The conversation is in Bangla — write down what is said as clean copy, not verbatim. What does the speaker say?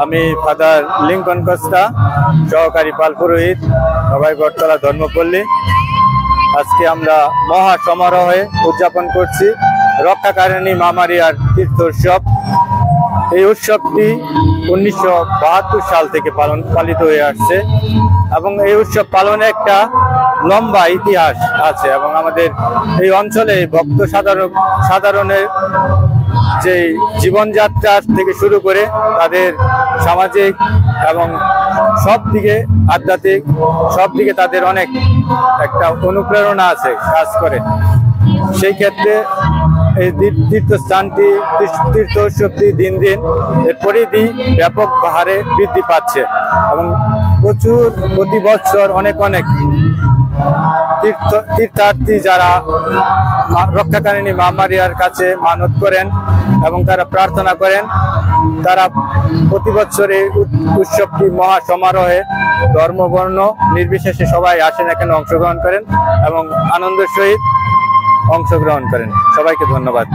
আমি ফাদার লিঙ্কন কস্তা, সহকারী পাল পুরোহিত, সবাই বটতলা ধর্মপল্লী। আজকে আমরা মহা সমারোহে উদযাপন করছি রক্ষাকারিণী মা মারিয়ার তীর্থ উৎসব। এই উৎসবটি 1972 সাল থেকে পালিত হয়ে আসছে এবং এই উৎসব পালনে একটা লম্বা ইতিহাস আছে এবং আমাদের এই অঞ্চলে ভক্ত সাধারণের যে জীবনযাত্রা থেকে শুরু করে তাদের সামাজিক এবং সব দিকে আধ্যাত্মিক সব দিকে তাদের অনেক একটা অনুপ্রেরণা আছে কাজ করে। সেই ক্ষেত্রে এই তীর্থস্থানটি তীর্থ উৎসবটি দিন দিন এর পরিধি ব্যাপক হারে বৃদ্ধি পাচ্ছে এবং প্রচুর প্রতি বছর অনেক তীর্থার্থী যারা রক্ষাকারিণী মা মারিয়ার কাছে মানত করেন এবং তারা প্রার্থনা করেন, তারা প্রতি বছর এই উৎসবটি মহা সমারোহে ধর্ম বর্ণ নির্বিশেষে সবাই আসেন, এখানে অংশগ্রহণ করেন এবং আনন্দের সহিত অংশগ্রহণ করেন। সবাইকে ধন্যবাদ।